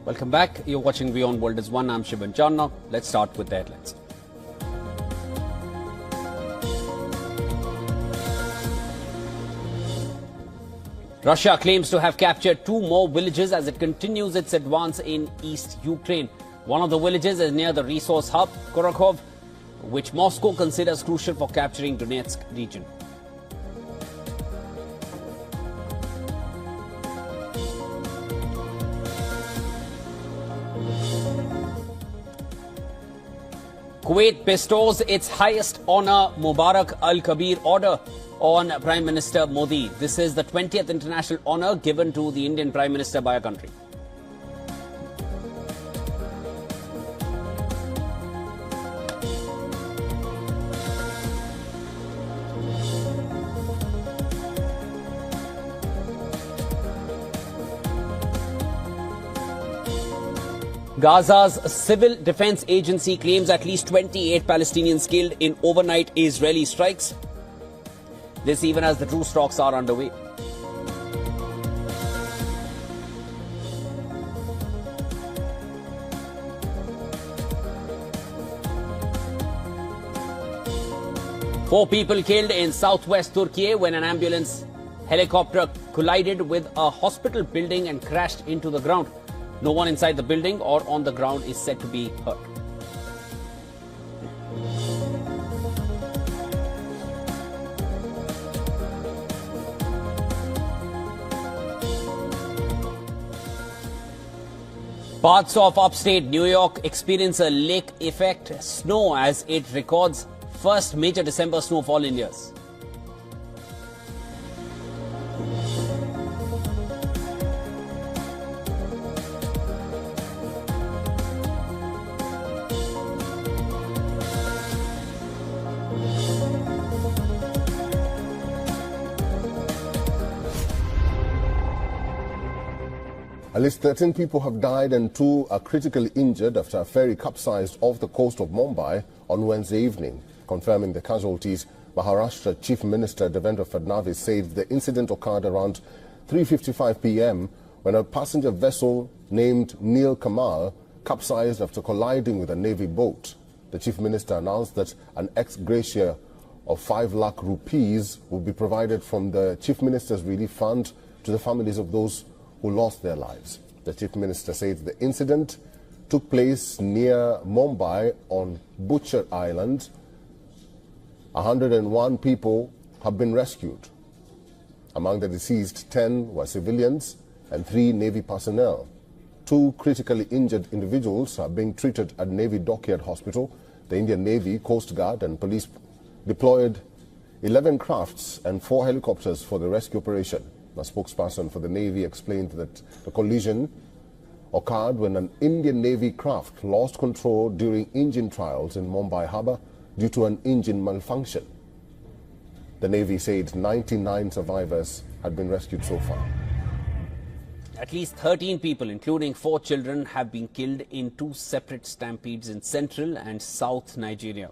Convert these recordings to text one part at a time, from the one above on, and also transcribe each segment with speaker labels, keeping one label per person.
Speaker 1: Welcome back. You're watching Beyond World is One. I'm Shiban Channa. Let's start with the headlines. Russia claims to have captured 2 more villages as it continues its advance in East Ukraine. One of the villages is near the resource hub, Korokhov, which Moscow considers crucial for capturing Donetsk region. Kuwait bestows its highest honour, Mubarak Al-Kabir Order, on Prime Minister Modi. This is the 20th international honour given to the Indian Prime Minister by a country. Gaza's civil defense agency claims at least 28 Palestinians killed in overnight Israeli strikes. This even as the truce talks are underway. Four people killed in southwest Turkey when an ambulance helicopter collided with a hospital building and crashed into the ground. No one inside the building or on the ground is said to be hurt. Parts of upstate New York experience a lake effect snow as it records first major December snowfall in years.
Speaker 2: At least 13 people have died and 2 are critically injured after a ferry capsized off the coast of Mumbai on Wednesday evening. Confirming the casualties, Maharashtra Chief Minister Devendra Fadnavis said the incident occurred around 3:55 p.m. when a passenger vessel named Neil Kamal capsized after colliding with a Navy boat. The Chief Minister announced that an ex gratia of 5 lakh rupees will be provided from the Chief Minister's Relief Fund to the families of those who lost their lives. The Chief Minister said the incident took place near Mumbai on Butcher Island. 101 people have been rescued. Among the deceased, 10 were civilians and 3 Navy personnel. 2 critically injured individuals are being treated at Navy Dockyard Hospital. The Indian Navy, Coast Guard and police deployed 11 crafts and 4 helicopters for the rescue operation. A spokesperson for the Navy explained that the collision occurred when an Indian Navy craft lost control during engine trials in Mumbai Harbour due to an engine malfunction. The Navy said 99 survivors had been rescued so far.
Speaker 1: At least 13 people, including 4 children, have been killed in 2 separate stampedes in central and south Nigeria.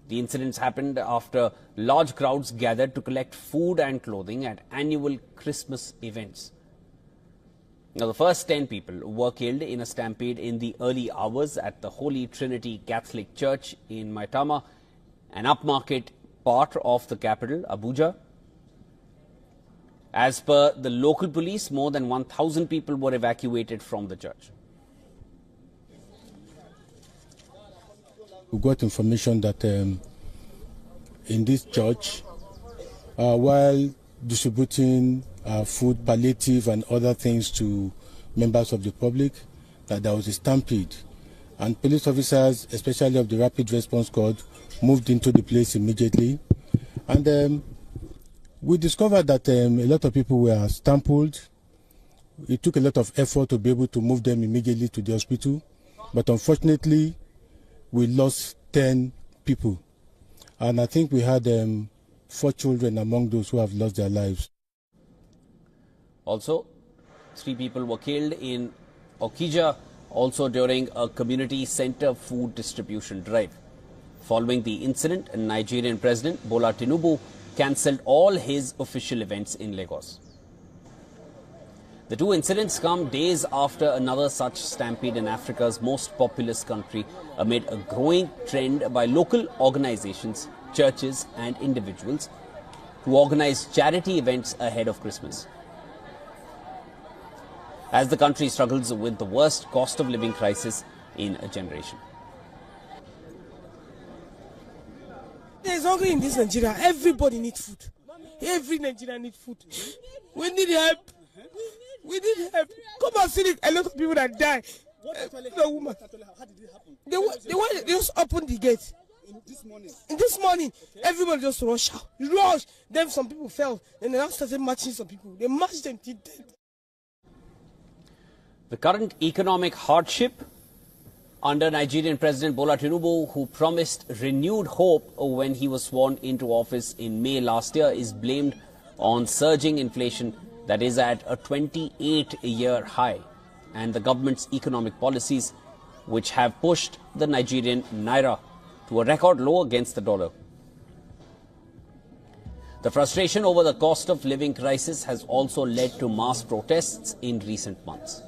Speaker 1: The incidents happened after large crowds gathered to collect food and clothing at annual Christmas events. Now, the first 10 people were killed in a stampede in the early hours at the Holy Trinity Catholic Church in Maitama, an upmarket part of the capital, Abuja. As per the local police, more than 1,000 people were evacuated from the church.
Speaker 3: We got information that in this church, while distributing food, palliative and other things to members of the public, that there was a stampede. And police officers, especially of the Rapid Response Squad, moved into the place immediately. And we discovered that a lot of people were stampled. It took a lot of effort to be able to move them immediately to the hospital. But unfortunately, we lost 10 people. And I think we had 4 children among those who have lost their lives.
Speaker 1: Also, 3 people were killed in Okija, also during a community center food distribution drive. Following the incident, Nigerian President Bola Tinubu cancelled all his official events in Lagos. The two incidents come days after another such stampede in Africa's most populous country, amid a growing trend by local organizations, churches and individuals to organize charity events ahead of Christmas. As the country struggles with the worst cost of living crisis in a generation.
Speaker 4: There's hunger in this Nigeria. Everybody needs food. Every Nigerian needs food. We need help. We need help. Come and see it. A lot of people that die. The woman.
Speaker 5: How did it happen?
Speaker 4: They just opened the gate. This morning, everybody just rushed out. Rush. Then some people fell. And they now started marching some people. They marched them till death.
Speaker 1: The current economic hardship under Nigerian President Bola Tinubu, who promised renewed hope when he was sworn into office in May last year, is blamed on surging inflation that is at a 28-year high, and the government's economic policies, which have pushed the Nigerian naira to a record low against the dollar. The frustration over the cost of living crisis has also led to mass protests in recent months.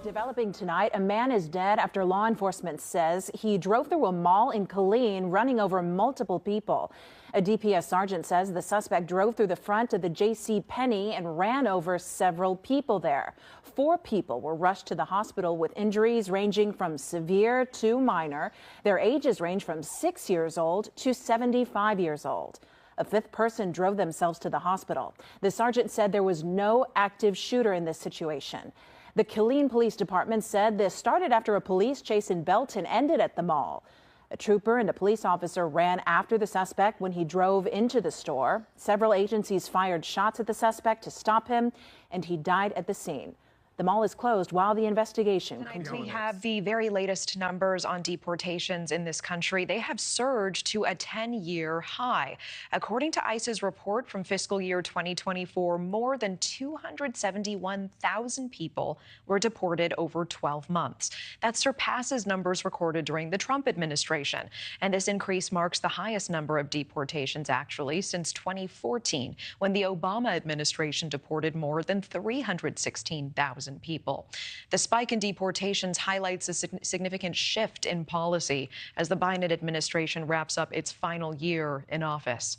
Speaker 6: Developing tonight, a man is dead after law enforcement says he drove through a mall in Killeen, running over multiple people. A DPS sergeant says the suspect drove through the front of the J.C. Penney and ran over several people there. 4 people were rushed to the hospital with injuries ranging from severe to minor. Their ages range from 6 years old to 75 years old. A 5th person drove themselves to the hospital. The sergeant said there was no active shooter in this situation. The Killeen Police Department said this started after a police chase in Belton ended at the mall. A trooper and a police officer ran after the suspect when he drove into the store. Several agencies fired shots at the suspect to stop him, and he died at the scene. The mall is closed while the investigation continues.
Speaker 7: We have the very latest numbers on deportations in this country. They have surged to a 10-year high. According to ICE's report from fiscal year 2024, more than 271,000 people were deported over 12 months. That surpasses numbers recorded during the Trump administration. And this increase marks the highest number of deportations, actually, since 2014, when the Obama administration deported more than 316,000 people. The spike in deportations highlights a significant shift in policy as the Biden administration wraps up its final year in office.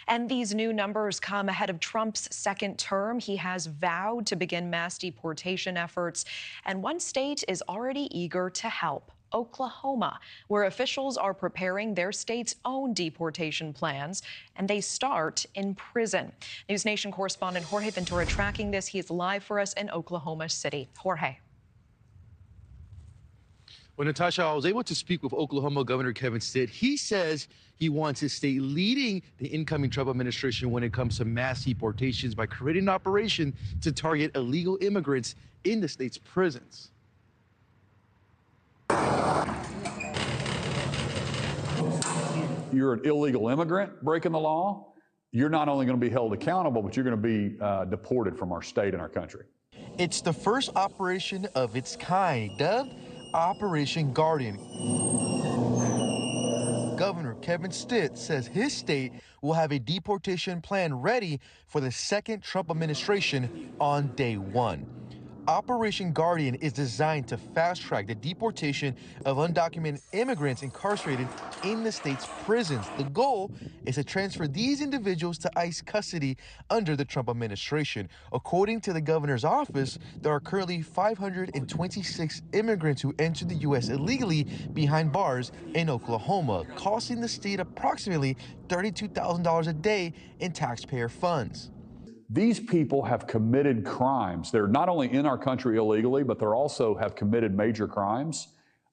Speaker 7: And these new numbers come ahead of Trump's second term. He has vowed to begin mass deportation efforts, and one state is already eager to help. Oklahoma, where officials are preparing their state's own deportation plans, and they start in prison. News Nation correspondent Jorge Ventura tracking this. He is live for us in Oklahoma City. Jorge.
Speaker 8: Well, Natasha, I was able to speak with Oklahoma Governor Kevin Stitt. He says he wants his state leading the incoming Trump administration when it comes to mass deportations by creating an operation to target illegal immigrants in the state's prisons.
Speaker 9: You're an illegal immigrant breaking the law, you're not only going to be held accountable, but you're going to be deported from our state and our country.
Speaker 10: It's the first operation of its kind, dubbed Operation Guardian. Governor Kevin Stitt says his state will have a deportation plan ready for the second Trump administration on day one. Operation Guardian is designed to fast-track the deportation of undocumented immigrants incarcerated in the state's prisons. The goal is to transfer these individuals to ICE custody under the Trump administration. According to the governor's office, there are currently 526 immigrants who entered the U.S. illegally behind bars in Oklahoma, costing the state approximately $32,000 a day in taxpayer funds.
Speaker 9: These people have committed crimes. They're not only in our country illegally, but they also have committed major crimes.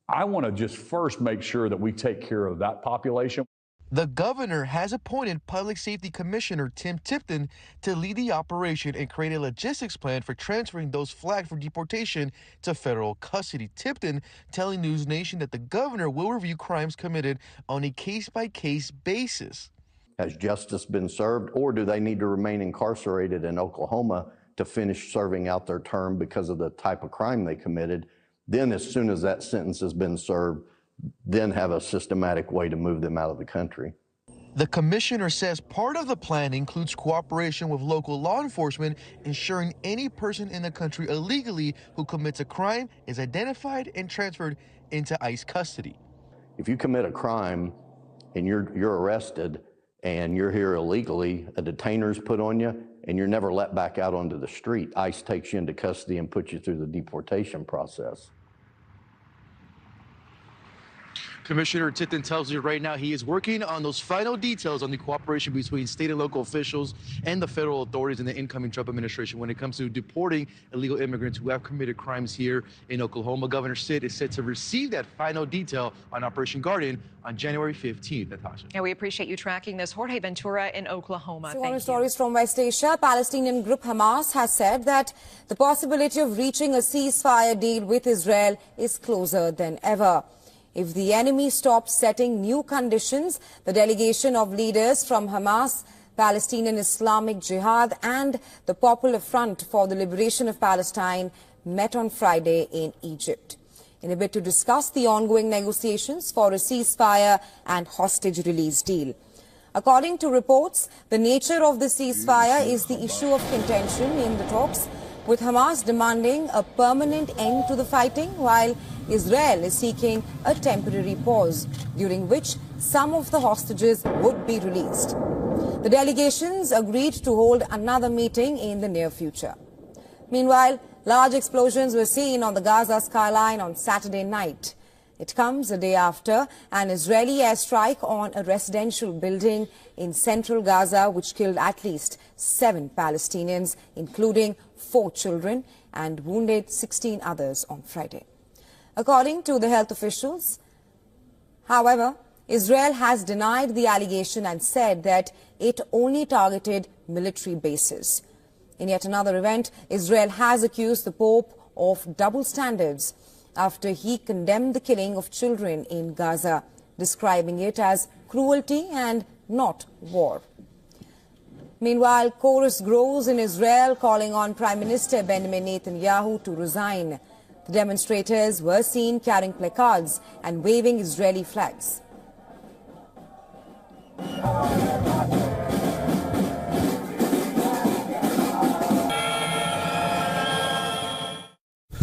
Speaker 9: I want to just first make sure that we take care of that population.
Speaker 10: The governor has appointed Public Safety Commissioner Tim Tipton to lead the operation and create a logistics plan for transferring those flagged for deportation to federal custody. Tipton telling News Nation that the governor will review crimes committed on a case-by-case basis.
Speaker 11: Has justice been served, or do they need to remain incarcerated in Oklahoma to finish serving out their term because of the type of crime they committed? Then as soon as that sentence has been served, then have a systematic way to move them out of the country.
Speaker 10: The commissioner says part of the plan includes cooperation with local law enforcement, ensuring any person in the country illegally who commits a crime is identified and transferred into ICE custody.
Speaker 11: If you commit a crime and you're arrested and you're here illegally, a detainer's put on you, and you're never let back out onto the street, ICE takes you into custody and puts you through the deportation process.
Speaker 8: Commissioner Titton tells you right now he is working on those final details on the cooperation between state and local officials and the federal authorities in the incoming Trump administration when it comes to deporting illegal immigrants who have committed crimes here in Oklahoma. Governor Stitt is set to receive that final detail on Operation Guardian on January 15th. Natasha.
Speaker 7: And we appreciate you tracking this. Jorge Ventura in Oklahoma.
Speaker 5: Thank you. Stories from West Asia. Palestinian group Hamas has said that the possibility of reaching a ceasefire deal with Israel is closer than ever. If the enemy stops setting new conditions, the delegation of leaders from Hamas, Palestinian Islamic Jihad and the Popular Front for the Liberation of Palestine met on Friday in Egypt in a bid to discuss the ongoing negotiations for a ceasefire and hostage release deal. According to reports, the nature of the ceasefire is the issue of contention in the talks, with Hamas demanding a permanent end to the fighting, while Israel is seeking a temporary pause, during which some of the hostages would be released. The delegations agreed to hold another meeting in the near future. Meanwhile, large explosions were seen on the Gaza skyline on Saturday night. It comes a day after an Israeli airstrike on a residential building in central Gaza, which killed at least 7 Palestinians, including 4 children, and wounded 16 others on Friday. According to the health officials, however, Israel has denied the allegation and said that it only targeted military bases. In yet another event, Israel has accused the Pope of double standards after he condemned the killing of children in Gaza, describing it as cruelty and not war. Meanwhile, chorus grows in Israel calling on Prime Minister Benjamin Netanyahu to resign. The demonstrators were seen carrying placards and waving Israeli flags.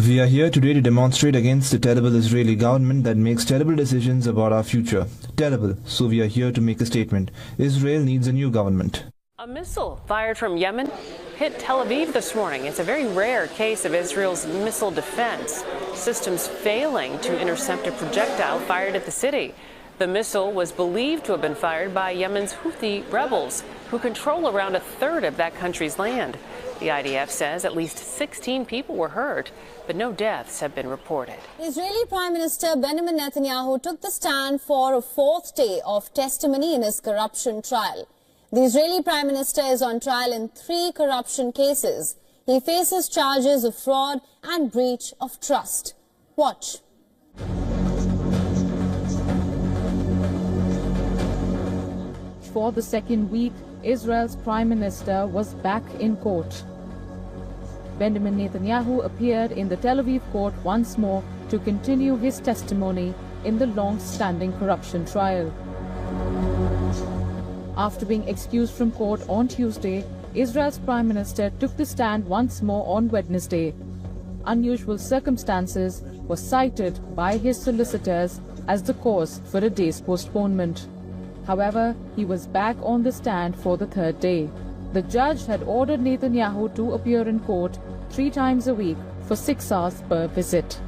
Speaker 12: We are here today to demonstrate against the terrible Israeli government that makes terrible decisions about our future. Terrible. So we are here to make a statement. Israel needs a new government.
Speaker 13: A missile fired from Yemen hit Tel Aviv this morning. It's a very rare case of Israel's missile defense systems failing to intercept a projectile fired at the city. The missile was believed to have been fired by Yemen's Houthi rebels, who control around a third of that country's land. The IDF says at least 16 people were hurt, but no deaths have been reported.
Speaker 14: Israeli Prime Minister Benjamin Netanyahu took the stand for a 4th day of testimony in his corruption trial. The Israeli Prime Minister is on trial in 3 corruption cases. He faces charges of fraud and breach of trust. Watch.
Speaker 15: For the second week, Israel's Prime Minister was back in court. Benjamin Netanyahu appeared in the Tel Aviv court once more to continue his testimony in the long-standing corruption trial. After being excused from court on Tuesday, Israel's Prime Minister took the stand once more on Wednesday. Unusual circumstances were cited by his solicitors as the cause for a day's postponement. However, he was back on the stand for the 3rd day. The judge had ordered Netanyahu to appear in court 3 times a week for 6 hours per visit.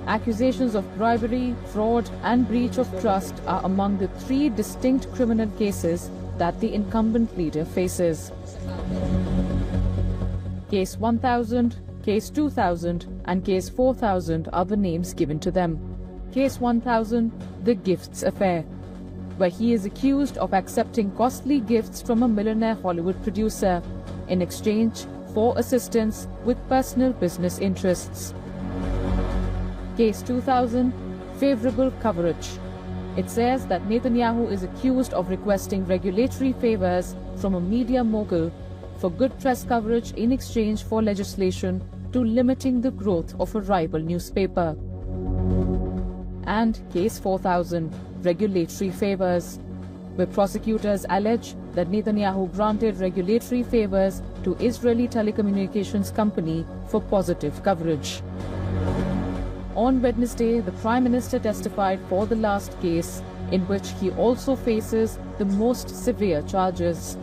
Speaker 15: Accusations of bribery, fraud and breach of trust are among the 3 distinct criminal cases that the incumbent leader faces. Case 1000, Case 2000 and Case 4000 are the names given to them. Case 1000, the Gifts Affair, where he is accused of accepting costly gifts from a millionaire Hollywood producer in exchange for assistance with personal business interests. Case 2000, favorable coverage. It says that Netanyahu is accused of requesting regulatory favors from a media mogul for good press coverage in exchange for legislation to limiting the growth of a rival newspaper. And Case 4000, regulatory favors. where prosecutors allege that Netanyahu granted regulatory favors to Israeli telecommunications company for positive coverage. On Wednesday, the Prime Minister testified for the last case, in which he also faces the most severe charges.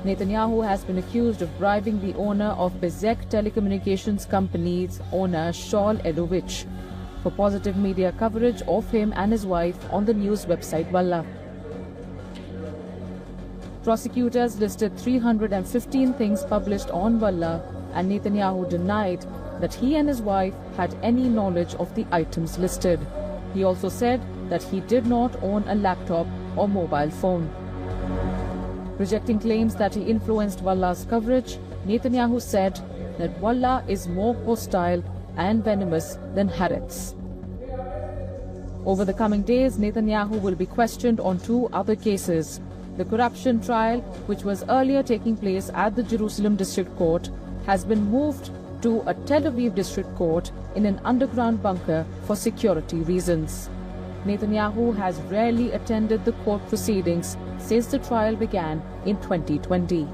Speaker 15: Netanyahu has been accused of bribing the owner of Bezek Telecommunications Company's owner, Shaul Edovich, for positive media coverage of him and his wife on the news website Walla. Prosecutors listed 315 things published on Walla, and Netanyahu denied that he and his wife had any knowledge of the items listed. He also said that he did not own a laptop or mobile phone. Rejecting claims that he influenced Walla's coverage, Netanyahu said that Walla is more hostile and venomous than Haaretz. Over the coming days, Netanyahu will be questioned on two other cases. The corruption trial, which was earlier taking place at the Jerusalem District Court, has been moved to a Tel Aviv District Court in an underground bunker for security reasons. Netanyahu has rarely attended the court proceedings since the trial began in 2020.